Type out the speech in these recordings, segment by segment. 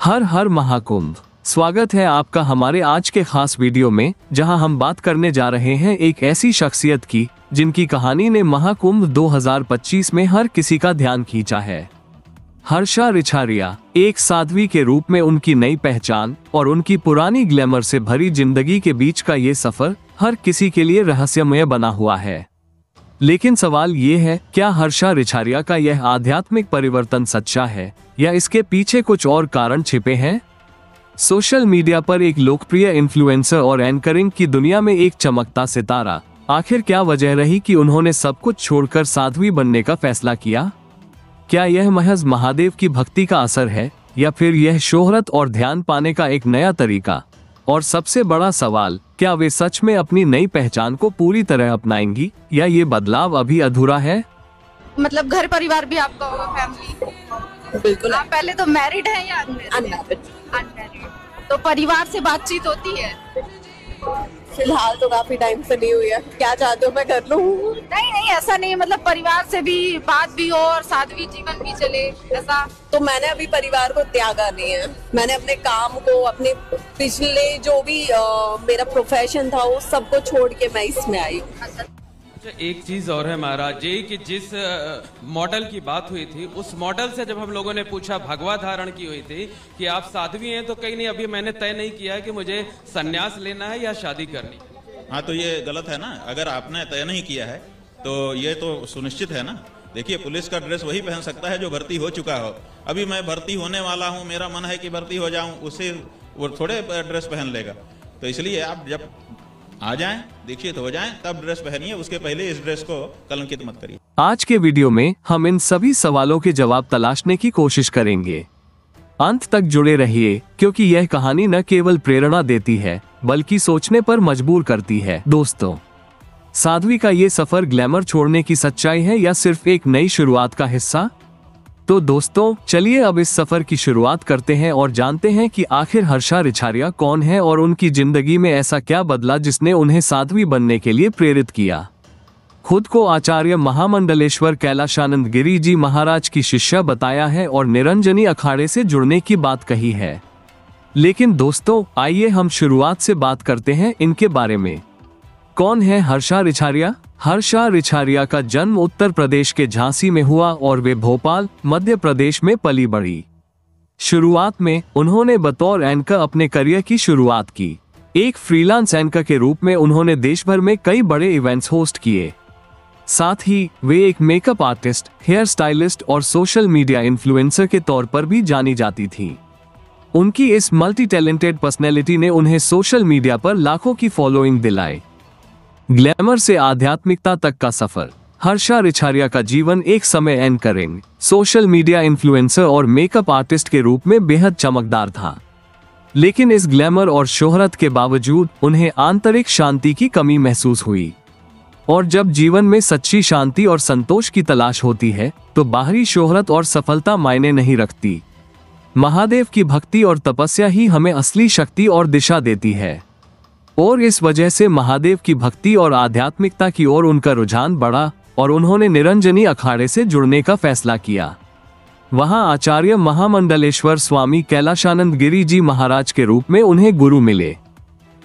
हर हर महाकुंभ। स्वागत है आपका हमारे आज के खास वीडियो में, जहां हम बात करने जा रहे हैं एक ऐसी शख्सियत की जिनकी कहानी ने महाकुंभ 2025 में हर किसी का ध्यान खींचा है। हर्षा रिछारिया एक साध्वी के रूप में उनकी नई पहचान और उनकी पुरानी ग्लैमर से भरी जिंदगी के बीच का ये सफर हर किसी के लिए रहस्यमय बना हुआ है। लेकिन सवाल ये है, क्या हर्षा रिछारिया का यह आध्यात्मिक परिवर्तन सच्चा है या इसके पीछे कुछ और कारण छिपे हैं? सोशल मीडिया पर एक लोकप्रिय इन्फ्लुएंसर और एंकरिंग की दुनिया में एक चमकता सितारा, आखिर क्या वजह रही कि उन्होंने सब कुछ छोड़कर साध्वी बनने का फैसला किया? क्या यह महज महादेव की भक्ति का असर है या फिर यह शोहरत और ध्यान पाने का एक नया तरीका? और सबसे बड़ा सवाल, क्या वे सच में अपनी नई पहचान को पूरी तरह अपनाएंगी या ये बदलाव अभी अधूरा है? मतलब घर परिवार भी आपका होगा, फैमिली? बिल्कुल। आप पहले तो मैरिड हैं या अनमैरिड? अनमैरिड। तो परिवार से बातचीत होती है? फिलहाल तो काफी टाइम से नहीं हुई है। क्या चाहते हो मैं कर लूं? नहीं नहीं, ऐसा नहीं, मतलब परिवार से भी बात भी हो और साध्वी जीवन भी चले, ऐसा? तो मैंने अभी परिवार को त्यागा नहीं है। मैंने अपने काम को, अपने पिछले जो भी मेरा प्रोफेशन था, वो सबको छोड़ के मैं इसमें आई। अच्छा, एक चीज और है महाराज जी कि जिस मॉडल की बात हुई थी, उस मॉडल से जब हम लोगों ने पूछा, भगवा धारण की हुई थी कि आप साध्वी हैं, तो कहीं नहीं, अभी मैंने तय नहीं किया है कि मुझे सन्यास लेना है या शादी करनी। हाँ, तो ये गलत है ना। अगर आपने तय नहीं किया है तो ये तो सुनिश्चित है ना। देखिए, पुलिस का ड्रेस वही पहन सकता है जो भर्ती हो चुका हो। अभी मैं भर्ती होने वाला हूँ, मेरा मन है कि भर्ती हो जाऊँ, उससे वो थोड़े ड्रेस पहन लेगा। तो इसलिए आप जब आ जाएं, दीक्षित हो जाएं, तब ड्रेस पहनिए, उसके पहले इस ड्रेस को कलंकित मत करिए। आज के वीडियो में हम इन सभी सवालों के जवाब तलाशने की कोशिश करेंगे। अंत तक जुड़े रहिए, क्योंकि यह कहानी न केवल प्रेरणा देती है बल्कि सोचने पर मजबूर करती है। दोस्तों, साध्वी का ये सफर ग्लैमर छोड़ने की सच्चाई है या सिर्फ एक नई शुरुआत का हिस्सा? तो दोस्तों, चलिए अब इस सफर की शुरुआत करते हैं और जानते हैं कि आखिर हर्षा रिछारिया कौन है और उनकी जिंदगी में ऐसा क्या बदला जिसने उन्हें साध्वी बनने के लिए प्रेरित किया। खुद को आचार्य महामंडलेश्वर कैलाशानंद गिरी जी महाराज की शिष्या बताया है और निरंजनी अखाड़े से जुड़ने की बात कही है। लेकिन दोस्तों, आइए हम शुरुआत से बात करते हैं इनके बारे में। कौन है हर्षा रिछारिया? हर्षा रिछारिया का जन्म उत्तर प्रदेश के झांसी में हुआ और वे भोपाल, मध्य प्रदेश में पली बढ़ी। शुरुआत में उन्होंने बतौर एंकर अपने करियर की शुरुआत की। एक फ्रीलांस एंकर के रूप में उन्होंने देश भर में कई बड़े इवेंट्स होस्ट किए। साथ ही वे एक मेकअप आर्टिस्ट, हेयर स्टाइलिस्ट और सोशल मीडिया इन्फ्लुएंसर के तौर पर भी जानी जाती थी। उनकी इस मल्टी टैलेंटेड पर्सनैलिटी ने उन्हें सोशल मीडिया पर लाखों की फॉलोइंग दिलाई। ग्लैमर से आध्यात्मिकता तक का सफर। हर्षा रिछारिया का जीवन एक समय एंकरिंग, सोशल मीडिया इन्फ्लुएंसर और मेकअप आर्टिस्ट के रूप में बेहद चमकदार था। लेकिन इस ग्लैमर और शोहरत के बावजूद उन्हें आंतरिक शांति की कमी महसूस हुई। और जब जीवन में सच्ची शांति और संतोष की तलाश होती है तो बाहरी शोहरत और सफलता मायने नहीं रखती। महादेव की भक्ति और तपस्या ही हमें असली शक्ति और दिशा देती है। और इस वजह से महादेव की भक्ति और आध्यात्मिकता की ओर उनका रुझान बढ़ा और उन्होंने निरंजनी अखाड़े से जुड़ने का फैसला किया। वहां आचार्य महामंडलेश्वर स्वामी कैलाशानंद गिरी जी महाराज के रूप में उन्हें गुरु मिले।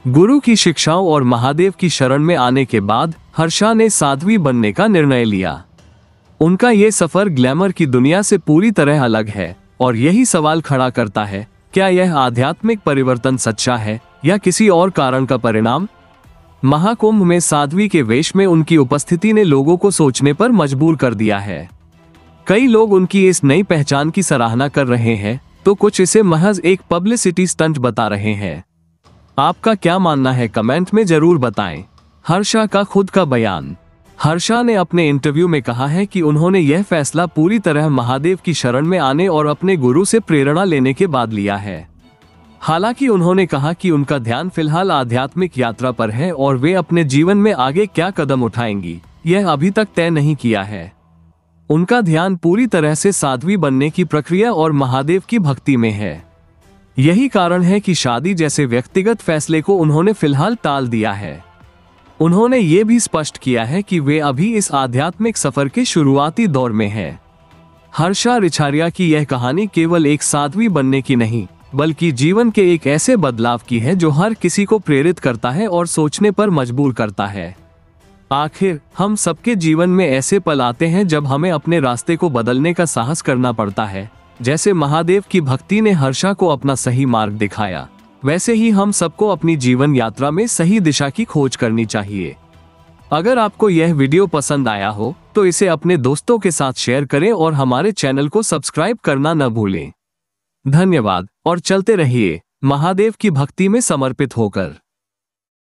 गुरु की शिक्षाओं और महादेव की शरण में आने के बाद हर्षा ने साध्वी बनने का निर्णय लिया। उनका ये सफर ग्लैमर की दुनिया से पूरी तरह अलग है और यही सवाल खड़ा करता है, क्या यह आध्यात्मिक परिवर्तन सच्चा है या किसी और कारण का परिणाम? महाकुंभ में साध्वी के वेश में उनकी उपस्थिति ने लोगों को सोचने पर मजबूर कर दिया है। कई लोग उनकी इस नई पहचान की सराहना कर रहे हैं, तो कुछ इसे महज एक पब्लिसिटी स्टंट बता रहे हैं। आपका क्या मानना है, कमेंट में जरूर बताएं। हर्षा का खुद का बयान। हर्षा ने अपने इंटरव्यू में कहा है कि उन्होंने यह फैसला पूरी तरह महादेव की शरण में आने और अपने गुरु से प्रेरणा लेने के बाद लिया है। हालांकि उन्होंने कहा कि उनका ध्यान फिलहाल आध्यात्मिक यात्रा पर है और वे अपने जीवन में आगे क्या कदम उठाएंगी, यह अभी तक तय नहीं किया है। उनका ध्यान पूरी तरह से साध्वी बनने की प्रक्रिया और महादेव की भक्ति में है। यही कारण है कि शादी जैसे व्यक्तिगत फैसले को उन्होंने फिलहाल टाल दिया है। उन्होंने ये भी स्पष्ट किया है कि वे अभी इस आध्यात्मिक सफर के शुरुआती दौर में हैं। हर्षा रिछारिया की यह कहानी केवल एक साध्वी बनने की नहीं, बल्कि जीवन के एक ऐसे बदलाव की है जो हर किसी को प्रेरित करता है और सोचने पर मजबूर करता है। आखिर हम सबके जीवन में ऐसे पल आते हैं जब हमें अपने रास्ते को बदलने का साहस करना पड़ता है। जैसे महादेव की भक्ति ने हर्षा को अपना सही मार्ग दिखाया, वैसे ही हम सबको अपनी जीवन यात्रा में सही दिशा की खोज करनी चाहिए। अगर आपको यह वीडियो पसंद आया हो तो इसे अपने दोस्तों के साथ शेयर करें और हमारे चैनल को सब्सक्राइब करना न भूलें। धन्यवाद और चलते रहिए महादेव की भक्ति में समर्पित होकर।